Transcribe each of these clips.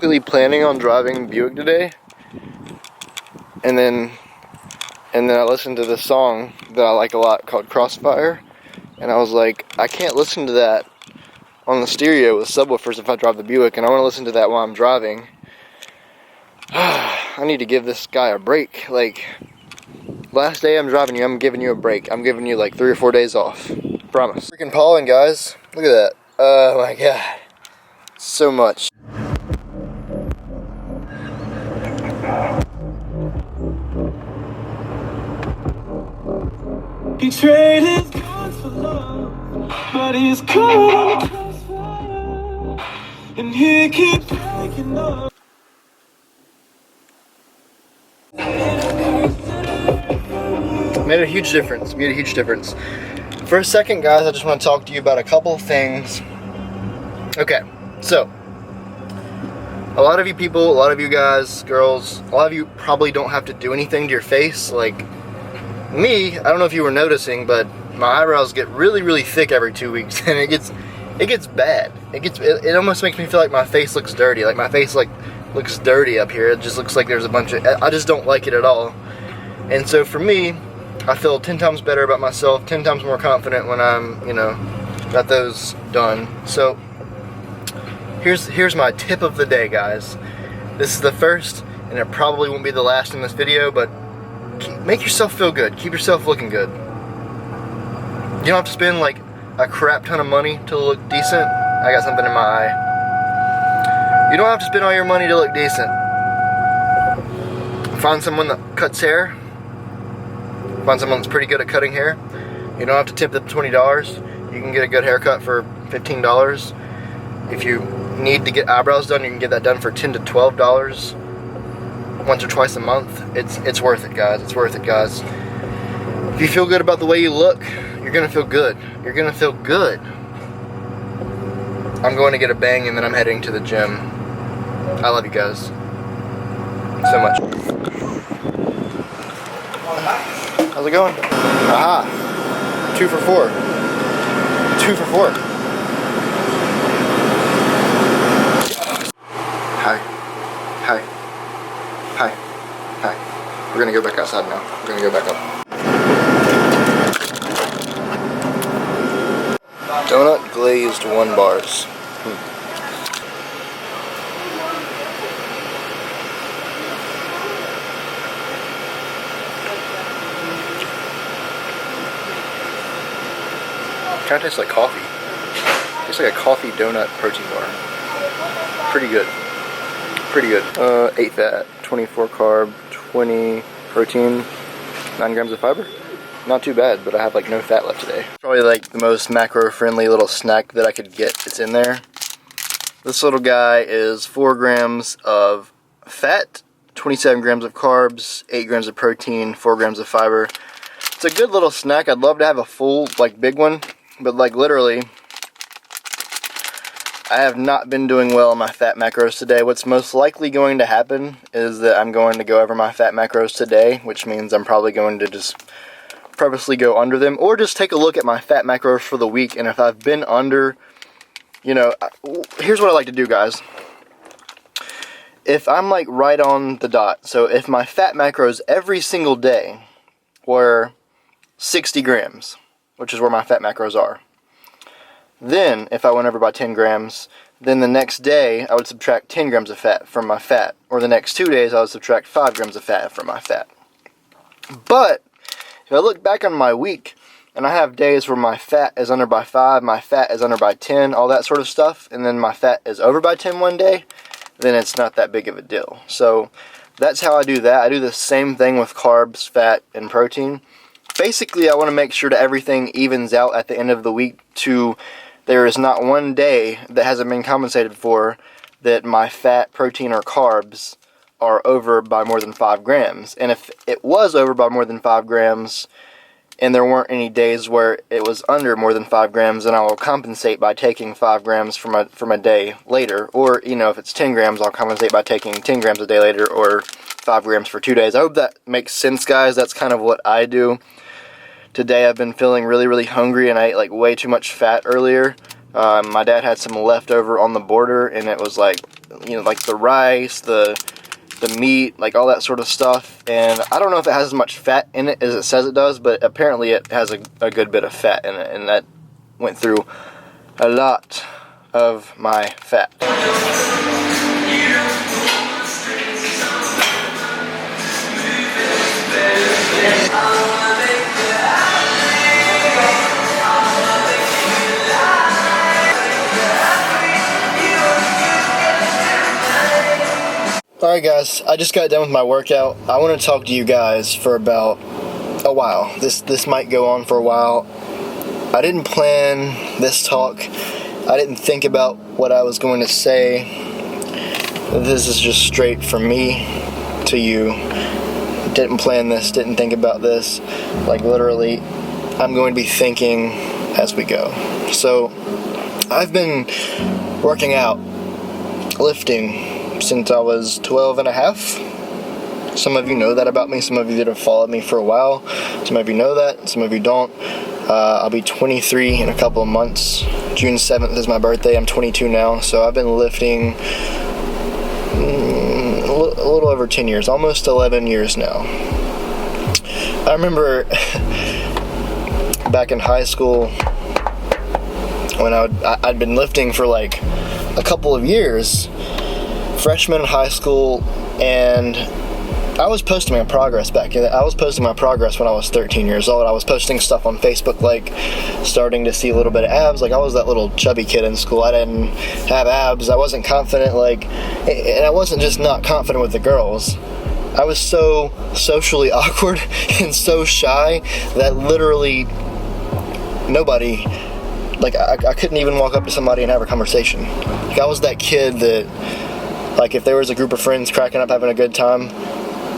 Really planning on driving Buick today, and then I listened to this song that I like a lot called Crossfire, and I was like, I can't listen to that on the stereo with subwoofers if I drive the Buick, and I want to listen to that while I'm driving. I need to give this guy a break. Like, last day I'm driving you, I'm giving you a break. I'm giving you like 3 or 4 days off. Promise. Freaking pollen, guys. Look at that. Oh my god. So much. He traded guns for love, but he's caught on the crossfire, and he keeps breaking up. Made a huge difference. Made a huge difference. For a second, guys, I just want to talk to you about a couple of things. Okay, so a lot of you people, a lot of you guys, girls, a lot of you probably don't have to do anything to your face. Like me, I don't know if you were noticing, but my eyebrows get really, really thick every 2 weeks, and it gets bad. It almost makes me feel like my face looks dirty. Like my face looks dirty up here. It just looks like there's a bunch of. I just don't like it at all. And so for me, I feel 10 times better about myself, 10 times more confident when I'm, got those done. So here's my tip of the day, guys. This is the first, and it probably won't be the last in this video, but make yourself feel good. Keep yourself looking good. You don't have to spend like a crap ton of money to look decent. I got something in my eye. You don't have to spend all your money to look decent. Find someone that cuts hair. Find someone that's pretty good at cutting hair. You don't have to tip them $20. You can get a good haircut for $15. If you need to get eyebrows done, you can get that done for $10 to $12 once or twice a month. It's worth it, guys. It's worth it, guys. If you feel good about the way you look, you're gonna feel good. You're gonna feel good. I'm going to get a bang, and then I'm heading to the gym. I love you guys so much. How's it going? Aha! 2 for 4. 2 for 4. Hi. Hi. Hi. Hi. We're gonna go back outside now. We're gonna go back up. Donut glazed 1 bars. Kind of tastes like coffee. Tastes like a coffee donut protein bar. Pretty good. Pretty good. 8 fat, 24 carb, 20 protein, 9 grams of fiber. Not too bad, but I have like no fat left today. Probably like the most macro-friendly little snack that I could get. It's in there. This little guy is 4 grams of fat, 27 grams of carbs, 8 grams of protein, 4 grams of fiber. It's a good little snack. I'd love to have a full, like, big one. But like literally, I have not been doing well on my fat macros today. What's most likely going to happen is that I'm going to go over my fat macros today, which means I'm probably going to just purposely go under them, or just take a look at my fat macros for the week, and if I've been under, here's what I like to do, guys. If I'm like right on the dot, so if my fat macros every single day were 60 grams, which is where my fat macros are. Then, if I went over by 10 grams, then the next day I would subtract 10 grams of fat from my fat. Or the next 2 days I would subtract 5 grams of fat from my fat. But, if I look back on my week, and I have days where my fat is under by 5, my fat is under by 10, all that sort of stuff, and then my fat is over by 10 one day, then it's not that big of a deal. So, that's how I do that. I do the same thing with carbs, fat, and protein. Basically, I want to make sure that everything evens out at the end of the week to there is not one day that hasn't been compensated for that my fat, protein, or carbs are over by more than 5 grams. And if it was over by more than 5 grams and there weren't any days where it was under more than 5 grams, then I will compensate by taking 5 grams from a day later. Or, if it's 10 grams, I'll compensate by taking 10 grams a day later, or 5 grams for 2 days. I hope that makes sense, guys. That's kind of what I do. Today I've been feeling really, really hungry, and I ate like way too much fat earlier. My dad had some leftover on the border, and it was like like the rice, the meat, like all that sort of stuff. And I don't know if it has as much fat in it as it says it does, but apparently it has a good bit of fat in it, and that went through a lot of my fat. Alright guys, I just got done with my workout. I want to talk to you guys for about a while. This might go on for a while. I didn't plan this talk. I didn't think about what I was going to say. This is just straight from me to you. Didn't plan this, didn't think about this. Like literally, I'm going to be thinking as we go. So, I've been working out, lifting, since I was 12 and a half. Some of you know that about me. Some of you that have followed me for a while. Some of you know that. Some of you don't. I'll be 23 in a couple of months. June 7th is my birthday. I'm 22 now. So I've been lifting a little over 10 years. Almost 11 years now. I remember back in high school when I'd been lifting for like a couple of years. Freshman in high school, and I was posting my progress back then. I was posting my progress when I was 13 years old. I was posting stuff on Facebook, like starting to see a little bit of abs. Like I was that little chubby kid in school. I didn't have abs. I wasn't confident, and I wasn't just not confident with the girls. I was so socially awkward and so shy that literally nobody, I couldn't even walk up to somebody and have a conversation. Like I was that kid that, like if there was a group of friends cracking up having a good time,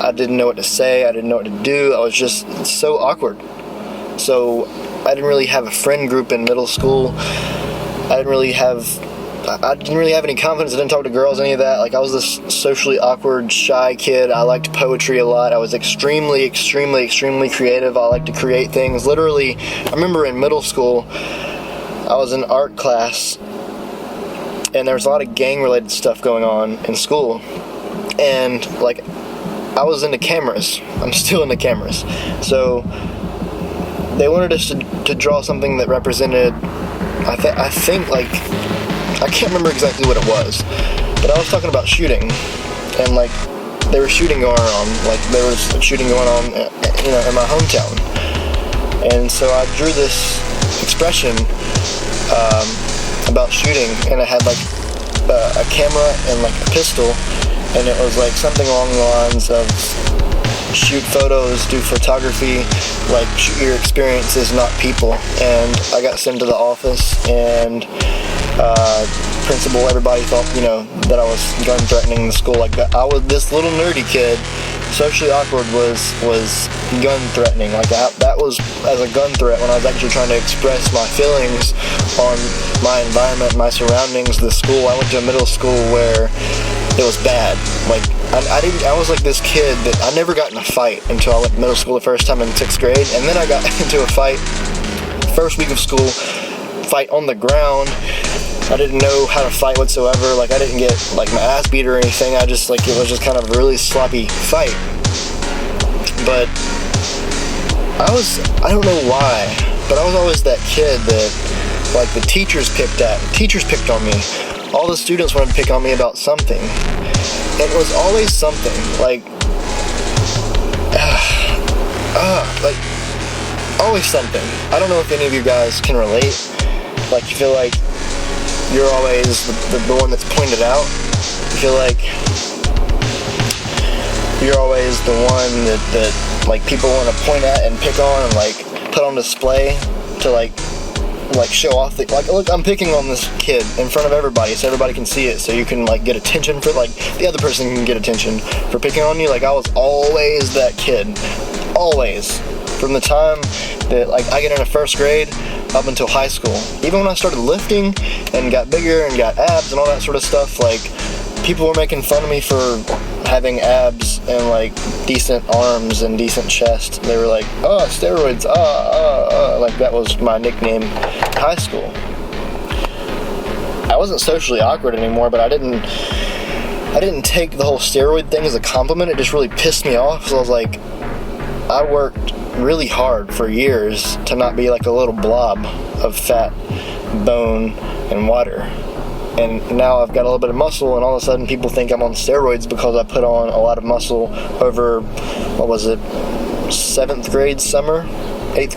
I didn't know what to say, I didn't know what to do, I was just so awkward. So I didn't really have a friend group in middle school. I didn't really have any confidence. I didn't talk to girls, any of that. Like I was this socially awkward, shy kid. I liked poetry a lot. I was extremely, extremely, extremely creative. I liked to create things. Literally, I remember in middle school, I was in art class, and there was a lot of gang-related stuff going on in school, and like I was into cameras. I'm still into cameras. So they wanted us to draw something that represented, I think like, I can't remember exactly what it was, but I was talking about shooting, and like there was shooting going on, in my hometown, and so I drew this expression about shooting, and I had like a camera and like a pistol, and it was like something along the lines of shoot photos, do photography, like shoot your experiences, not people. And I got sent to the office, and principal, everybody thought, that I was gun threatening the school. Like that, I was this little nerdy kid, socially awkward, was gun threatening. Like that was as a gun threat when I was actually trying to express my feelings on my environment, my surroundings, the school. I went to a middle school where it was bad. Like I was like this kid that I never got in a fight until I went to middle school the first time in 6th grade, and then I got into a fight first week of school, fight on the ground. I didn't know how to fight whatsoever. Like I didn't get like my ass beat or anything. I just it was just kind of a really sloppy fight. But I don't know why, but I was always that kid that like the teachers picked on me. All the students wanted to pick on me about something. And it was always something like always something. I don't know if any of you guys can relate. Like you feel like you're always the one that's pointed out. You feel like you're always the one that like people want to point at and pick on and like put on display to like show off look, I'm picking on this kid in front of everybody so everybody can see it, so you can like get attention for like the other person can get attention for picking on you. Like I was always that kid, always, from the time that like I get into 1st grade up until high school. Even when I started lifting and got bigger and got abs and all that sort of stuff, like people were making fun of me for having abs and like decent arms and decent chest. They were like, oh, steroids, like that was my nickname in high school. I wasn't socially awkward anymore, but I didn't I didn't take the whole steroid thing as a compliment. It just really pissed me off. So I was like, I worked really hard for years to not be like a little blob of fat, bone, and water. And now I've got a little bit of muscle, and all of a sudden people think I'm on steroids because I put on a lot of muscle over, 7th grade summer? 8th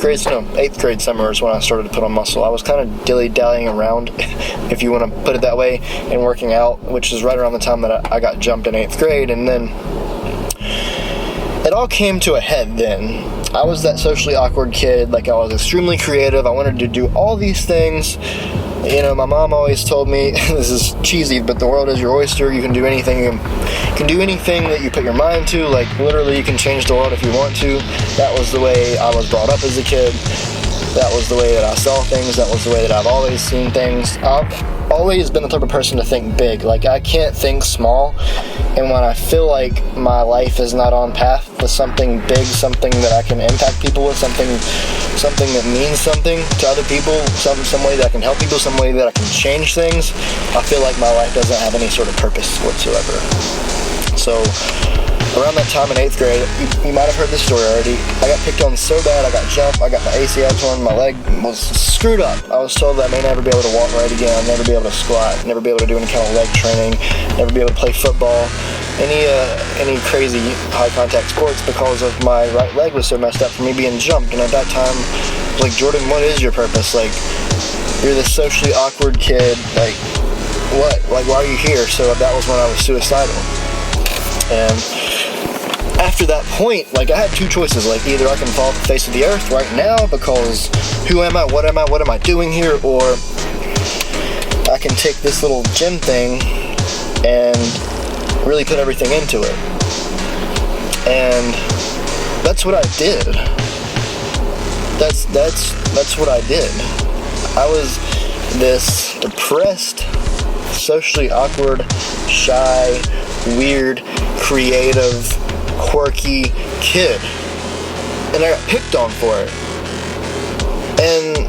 grade summer is when I started to put on muscle. I was kind of dilly-dallying around, if you want to put it that way, and working out, which is right around the time that I got jumped in 8th grade, and then it all came to a head then. I was that socially awkward kid, like I was extremely creative, I wanted to do all these things. You know, my mom always told me, this is cheesy, but the world is your oyster, you can do anything, you can do anything that you put your mind to, like literally you can change the world if you want to. That was the way I was brought up as a kid. That was the way that I saw things. That was the way that I've always seen things. I've always been the type of person to think big. Like, I can't think small. And when I feel like my life is not on path with something big, something that I can impact people with, something that means something to other people, some way that I can help people, some way that I can change things, I feel like my life doesn't have any sort of purpose whatsoever. So, around that time in 8th grade, you might have heard this story already, I got picked on so bad, I got jumped, I got my ACL torn, my leg was screwed up. I was told that I may never be able to walk right again, I'd never be able to squat, never be able to do any kind of leg training, never be able to play football, any crazy high contact sports because of my right leg was so messed up from me being jumped. And at that time, I was like, Jordan, what is your purpose? Like, you're this socially awkward kid, like, what? Like, why are you here? So that was when I was suicidal. And after that point, like, I had two choices. Like, either I can fall off the face of the earth right now because who am I, what am I doing here? Or I can take this little gym thing and really put everything into it. And that's what I did. That's what I did. I was this depressed, socially awkward, shy, weird, creative, quirky kid. And I got picked on for it. And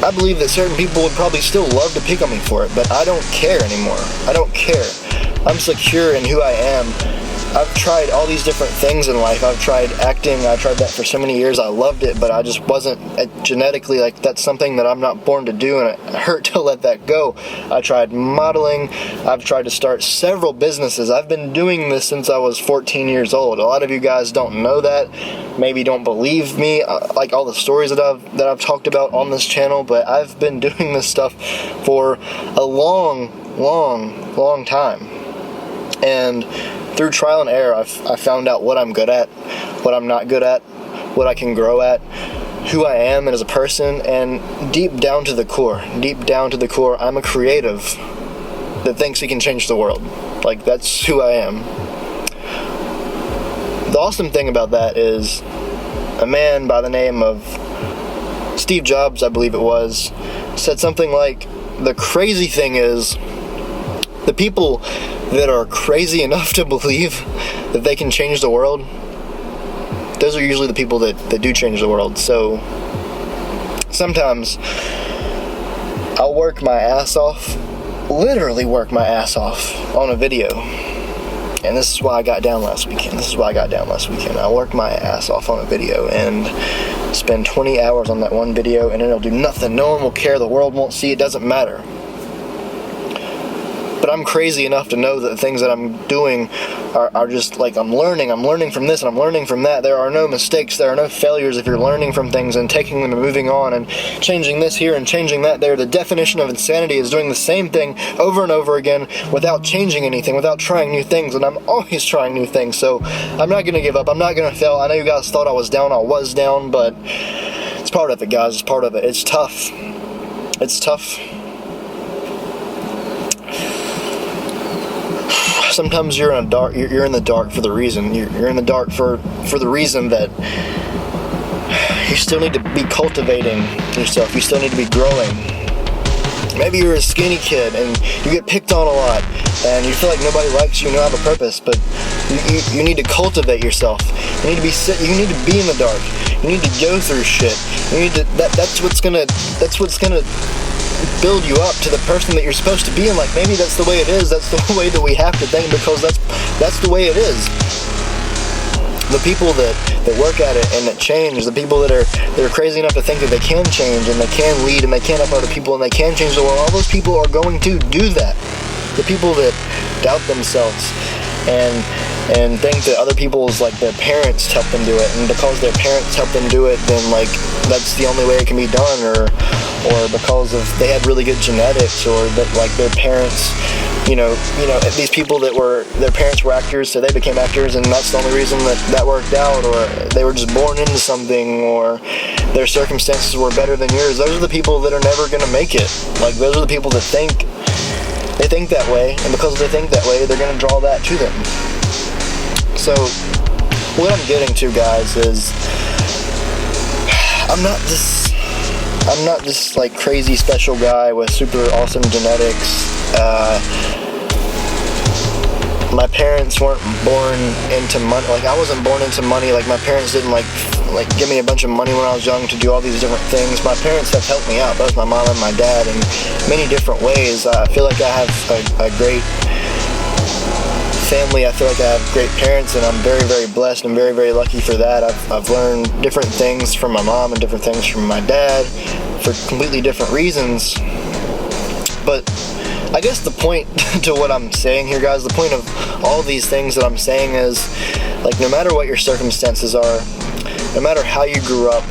I believe that certain people would probably still love to pick on me for it, but I don't care anymore. I don't care. I'm secure in who I am. I've tried all these different things in life. I've tried acting. I tried that for so many years. I loved it, but I just wasn't genetically, like, that's something that I'm not born to do, and it hurt to let that go. I tried modeling. I've tried to start several businesses. I've been doing this since I was 14 years old. A lot of you guys don't know that, maybe don't believe me, like all the stories that I've talked about on this channel, but I've been doing this stuff for a long time. And through trial and error, I found out what I'm good at, what I'm not good at, what I can grow at, who I am as a person, and deep down to the core, I'm a creative that thinks he can change the world. Like, that's who I am. The awesome thing about that is a man by the name of Steve Jobs, I believe it was, said something like, the crazy thing is, the people that are crazy enough to believe that they can change the world, those are usually the people that do change the world. So sometimes I'll work my ass off, literally work my ass off on a video. And this is why I got down last weekend. I worked my ass off on a video and spend 20 hours on that one video, and it'll do nothing. No one will care. The world won't see. It doesn't matter. But I'm crazy enough to know that the things that I'm doing are just like, I'm learning from this and I'm learning from that. There are no mistakes, there are no failures if you're learning from things and taking them and moving on and changing this here and changing that there. The definition of insanity is doing the same thing over and over again without changing anything, without trying new things, and I'm always trying new things. So I'm not going to give up, I'm not going to fail. I know you guys thought I was down, but it's part of it, guys. It's part of it. It's tough. Sometimes you're in the dark for the reason. You're in the dark for the reason that you still need to be cultivating yourself. You still need to be growing. Maybe you're a skinny kid and you get picked on a lot and you feel like nobody likes you and you don't have a purpose, but you need to cultivate yourself. You need to be in the dark. You need to go through shit. That's what's gonna build you up to the person that you're supposed to be, and like maybe that's the way it is. That's the way that we have to think, because that's the way it is. The people that work at it and that change, the people that are crazy enough to think that they can change and they can lead and they can help other people and they can change the world, all those people are going to do that. The people that doubt themselves and think that other people's, like, their parents help them do it, and because their parents help them do it, then like that's the only way it can be done, or because of they had really good genetics, or that like their parents, you know, these people that their parents were actors, so they became actors, and that's the only reason that worked out, or they were just born into something, or their circumstances were better than yours. Those are the people that are never gonna make it. Like, those are the people that think that way, and because they think that way, they're gonna draw that to them. So what I'm getting to, guys, is I'm not this like crazy special guy with super awesome genetics. My parents weren't born into money. Like, I wasn't born into money. Like, my parents didn't like give me a bunch of money when I was young to do all these different things. My parents have helped me out, both my mom and my dad, in many different ways. I feel like I have a great family. I feel like I have great parents, and I'm very, very blessed and very, very lucky for that. I've learned different things from my mom and different things from my dad for completely different reasons. But I guess the point to what I'm saying here, guys, the point of all these things that I'm saying is, like, no matter what your circumstances are, no matter how you grew up,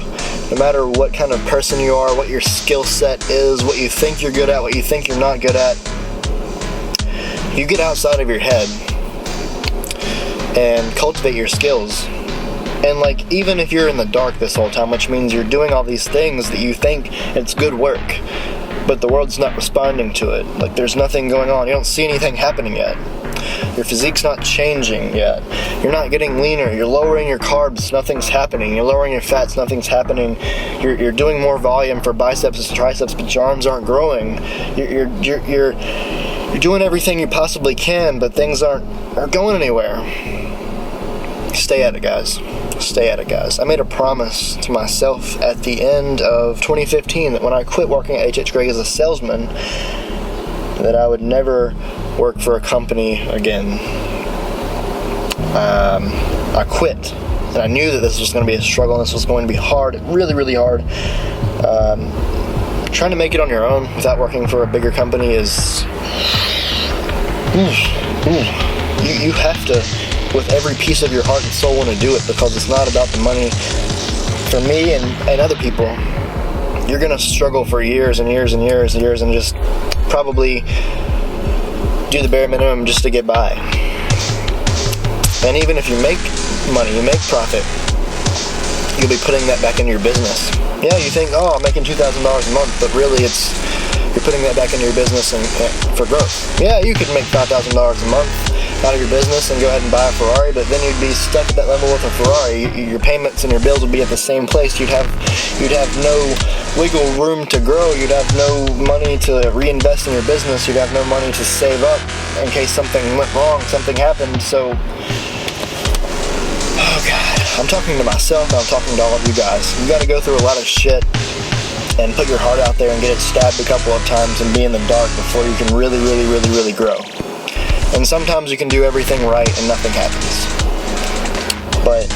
no matter what kind of person you are, what your skill set is, what you think you're good at, what you think you're not good at, you get outside of your head and cultivate your skills. And like, even if you're in the dark this whole time, which means you're doing all these things that you think it's good work, but the world's not responding to it. Like, there's nothing going on. You don't see anything happening yet. Your physique's not changing yet. You're not getting leaner. You're lowering your carbs. Nothing's happening. You're lowering your fats. Nothing's happening. You're doing more volume for biceps and triceps, but your arms aren't growing. You're doing everything you possibly can, but things aren't going anywhere. Stay at it, guys. Stay at it, guys. I made a promise to myself at the end of 2015 that when I quit working at H.H. Gregg as a salesman, that I would never work for a company again. I quit, and I knew that this was going to be a struggle, and this was going to be hard, really, really hard. Trying to make it on your own without working for a bigger company is... You have to, with every piece of your heart and soul, want to do it, because it's not about the money. For me and other people, you're going to struggle for years and years and years and years and just probably do the bare minimum just to get by. And even if you make money, you make profit, you'll be putting that back into your business. Yeah, you think, oh, I'm making $2,000 a month, but really you're putting that back into your business and for growth. Yeah, you could make $5,000 a month out of your business and go ahead and buy a Ferrari, but then you'd be stuck at that level with a Ferrari. Your payments and your bills would be at the same place. You'd have no wiggle room to grow. You'd have no money to reinvest in your business. You'd have no money to save up in case something went wrong, something happened. So, oh God, I'm talking to myself, and I'm talking to all of you guys. You got to go through a lot of shit and put your heart out there and get it stabbed a couple of times and be in the dark before you can really, really, really, really grow. And sometimes you can do everything right and nothing happens. But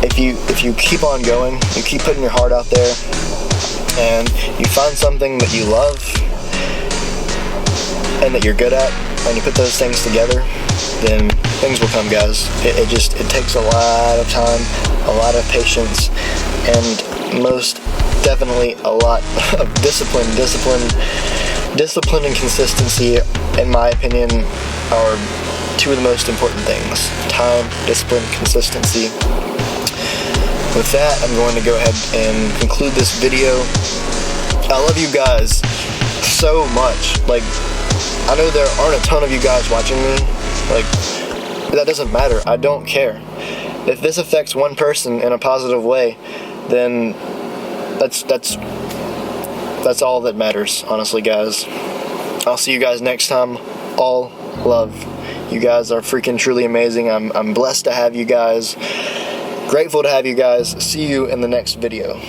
if you keep on going, you keep putting your heart out there, and you find something that you love and that you're good at, and you put those things together, then things will come, guys. It takes a lot of time, a lot of patience, and most definitely a lot of discipline. Discipline and consistency, in my opinion, are two of the most important things. Time, discipline, consistency. With that, I'm going to go ahead and conclude this video. I love you guys so much. Like, I know there aren't a ton of you guys watching me. Like, that doesn't matter. I don't care. If this affects one person in a positive way, then that's all that matters, honestly, guys. I'll see you guys next time. All love. You guys are freaking truly amazing. I'm blessed to have you guys. Grateful to have you guys. See you in the next video.